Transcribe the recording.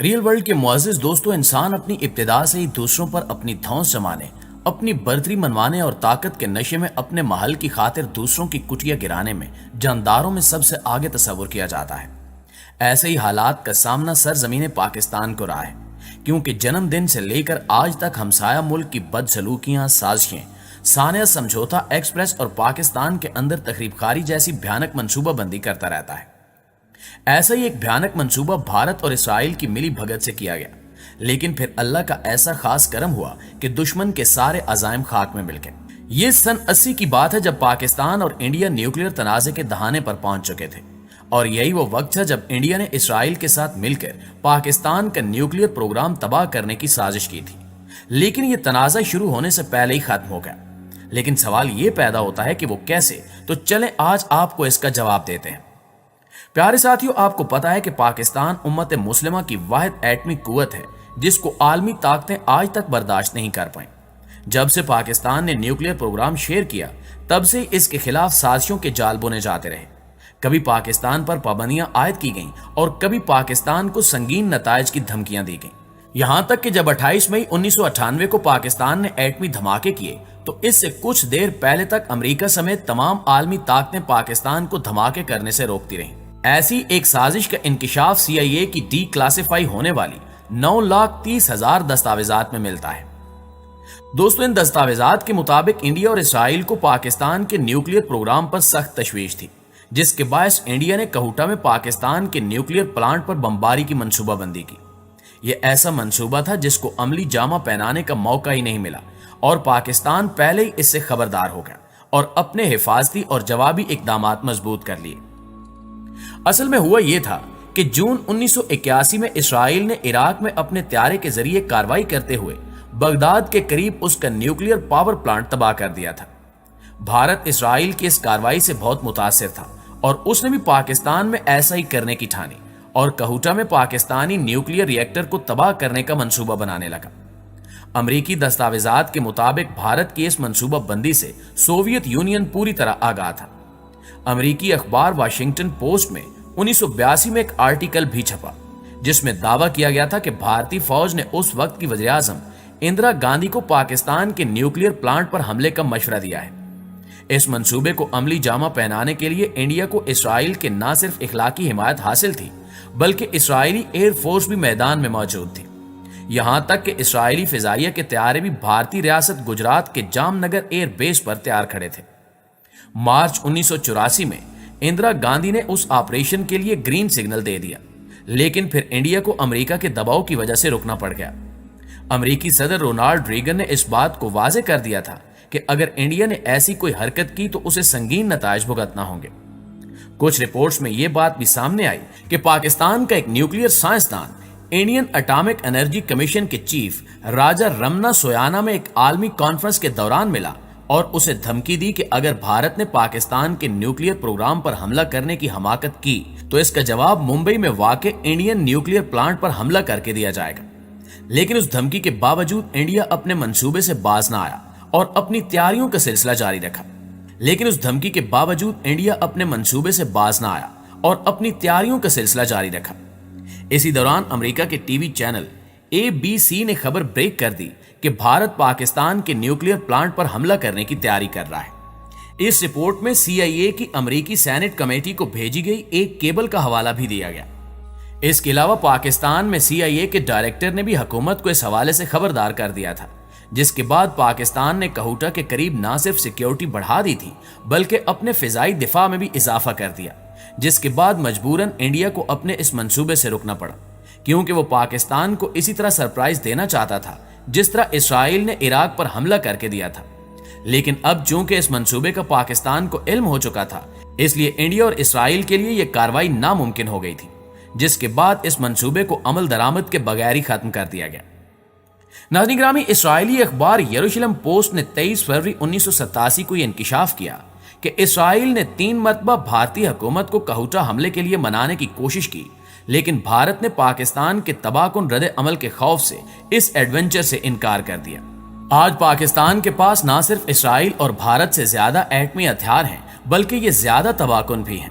Real world کے معزز دوستوں، انسان اپنی ابتدا سے ہی دوسروں پر اپنی دھونس جمانے، اپنی برتری منوانے اور طاقت کے نشے میں اپنے محل کی خاطر دوسروں کی کٹیا گرانے میں جانداروں میں سب سے آگے تصور کیا جاتا ہے۔ ایسے ہی حالات کا سامنا سرزمین پاکستان کو رہا ہے، کیونکہ جنم دن سے لے کر آج تک ہمسایہ ملک کی بدسلوکیاں، سازشیں، سانحہ سمجھوتا ایکسپریس اور پاکستان کے اندر تخریب کاری جیسی بھیانک منصوبہ بندی کرتا رہتا ہے۔ ایسا ہی ایک بھیانک منصوبہ بھارت اور اسرائیل کی ملی بھگت سے کیا گیا، لیکن پھر اللہ کا ایسا خاص کرم ہوا کہ دشمن کے سارے عزائم خاک میں مل گئے۔ یہ سن 80 کی بات ہے، جب پاکستان اور انڈیا نیوکلیر تنازع کے دہانے پر پہنچ چکے تھے، اور یہی وہ وقت تھا جب انڈیا نے اسرائیل کے ساتھ مل کر پاکستان کا نیوکلیر پروگرام تباہ کرنے کی سازش کی تھی۔ لیکن یہ تنازع شروع ہونے سے پہلے ہی ختم ہو گیا۔ لیکن سوال یہ پیدا ہوتا ہے کہ وہ کیسے؟ تو چلیں آج آپ کو اس کا جواب دیتے ہیں۔ پیارے ساتھیوں، آپ کو پتا ہے کہ پاکستان امت مسلمہ کی واحد ایٹمی قوت ہے جس کو عالمی طاقتیں آج تک برداشت نہیں کر پائیں۔ جب سے پاکستان نے نیوکلیر پروگرام شیئر کیا، تب سے اس کے خلاف سازشوں کے جال بنے جاتے رہے۔ کبھی پاکستان پر پابندیاں عائد کی گئیں اور کبھی پاکستان کو سنگین نتائج کی دھمکیاں دی گئیں۔ یہاں تک کہ جب 28 مئی 1998 کو پاکستان نے ایٹمی دھماکے کیے، تو اس سے کچھ دیر پہلے تک امریکہ سمیت تمام عالمی طاقتیں پاکستان کو دھماکے کرنے سے روکتی رہیں۔ ایسی ایک سازش کا انکشاف CIA کی ڈی کلاسیفائی ہونے والی 9,30,000 دستاویزات میں ملتا ہے۔ دوستوں، ان دستاویزات کے مطابق انڈیا اور اسرائیل کو پاکستان کے نیوکلیر پروگرام پر سخت تشویش تھی، جس کے باعث انڈیا نے کہوٹہ میں پاکستان کے نیوکلیر پلانٹ پر بمباری کی منصوبہ بندی کی۔ یہ ایسا منصوبہ تھا جس کو عملی جامہ پہنانے کا موقع ہی نہیں ملا، اور پاکستان پہلے ہی اس سے خبردار ہو گیا اور اپنے حفاظتی اور جوابی اقدامات مضبوط کر لیے۔ اصل میں ہوا یہ تھا کہ جون 1981 میں اسرائیل نے عراق میں اپنے طیارے کے ذریعے کارروائی کرتے ہوئے بغداد کے قریب اس کا نیوکلیر پاور پلانٹ تباہ کر دیا تھا۔ بھارت اسرائیل کی اس کارروائی سے بہت متاثر تھا اور اس نے بھی پاکستان میں ایسا ہی کرنے کی ٹھانی اور کہوٹہ میں پاکستانی نیوکلیر ری ایکٹر کو تباہ کرنے کا منصوبہ بنانے لگا۔ امریکی دستاویزات کے مطابق بھارت کی اس منصوبہ بندی سے سوویت یونین پوری طرح آگاہ تھا۔ امریکی اخبار واشنگٹن پوسٹ میں 1982 میں ایک آرٹیکل بھی چھپا، جس میں دعویٰ کیا گیا تھا کہ بھارتی فوج نے اس وقت کی وزیر اعظم اندرا گاندھی کو پاکستان کے نیوکلیر پلانٹ پر حملے کا مشورہ دیا ہے۔ اس منصوبے کو عملی جامہ پہنانے کے لیے انڈیا کو اسرائیل کے نہ صرف اخلاقی حمایت حاصل تھی، بلکہ اسرائیلی ایئر فورس بھی میدان میں موجود تھی۔ یہاں تک کہ اسرائیلی فضائیہ کے طیارے بھی بھارتی ریاست گجرات کے جام نگر ایئر بیس پر تیار کھڑے تھے۔ مارچ 1984 میں اندرا گاندھی نے اس آپریشن کے لیے گرین سگنل دے دیا، لیکن پھر انڈیا کو امریکہ کے دباؤ کی وجہ سے رکنا پڑ گیا۔ امریکی صدر رونالڈ ریگن نے اس بات کو واضح کر دیا تھا کہ اگر انڈیا نے ایسی کوئی حرکت کی تو اسے سنگین نتائج بھگتنا ہوں گے۔ کچھ رپورٹس میں یہ بات بھی سامنے آئی کہ پاکستان کا ایک نیوکلیر سائنسدان انڈین اٹامک انرجی کمیشن کے چیف راجا رمنا سویانا میں ایک عالمی کانفرنس کے دوران ملا اور اسے دھمکی دی کہ اگر بھارت نے پاکستان کے نیوکلیر پروگرام پر حملہ کرنے کی حماقت کی تو اس کا جواب ممبئی میں واقع انڈین نیوکلیر پلانٹ پر حملہ کر کے دیا جائے گا۔ لیکن اس دھمکی کے باوجود انڈیا اپنے منصوبے سے باز نہ آیا اور اپنی تیاریوں کا سلسلہ جاری رکھا۔ اسی دوران امریکہ کے ٹی وی چینل ABC نے خبر بریک کر دی کہ بھارت پاکستان کے نیوکلیر پلانٹ پر حملہ کرنے کی تیاری کر رہا ہے۔ اس رپورٹ میں CIA کی امریکی سینٹ کمیٹی کو بھیجی گئی ایک کیبل کا حوالہ بھی دیا گیا۔ اس کے علاوہ پاکستان میں CIA کے ڈائریکٹر نے بھی حکومت کو اس حوالے سے خبردار کر دیا تھا، جس کے بعد پاکستان نے کہوٹہ کے قریب نہ صرف سیکیورٹی بڑھا دی تھی بلکہ اپنے فضائی دفاع میں بھی اضافہ کر دیا، جس کے بعد مجبوراً انڈیا کو اپنے اس منصوبے سے رکنا پڑا، کیونکہ وہ پاکستان کو اسی طرح سرپرائز دینا چاہتا تھا جس طرح اسرائیل نے عراق پر حملہ کر کے دیا تھا۔ لیکن اب چونکہ اس منصوبے کا پاکستان کو علم ہو چکا تھا، اس لیے انڈیا اور اسرائیل کے لیے یہ کارروائی ناممکن ہو گئی تھی، جس کے بعد اس منصوبے کو عمل درآمد کے بغیر ہی ختم کر دیا گیا۔ ناظرین گرامی، اسرائیلی اخبار یروشلم پوسٹ نے 23 فروری 1987 کو یہ انکشاف کیا کہ اسرائیل نے 3 مرتبہ بھارتی حکومت کو کہوٹہ حملے کے لیے منانے کی کوشش کی، لیکن بھارت نے پاکستان کے تباہ کن رد عمل کے خوف سے اس ایڈونچر سے انکار کر دیا۔ آج پاکستان کے پاس نہ صرف اسرائیل اور بھارت سے زیادہ ایٹمی ہتھیار ہیں بلکہ یہ زیادہ تباہ کن بھی ہیں۔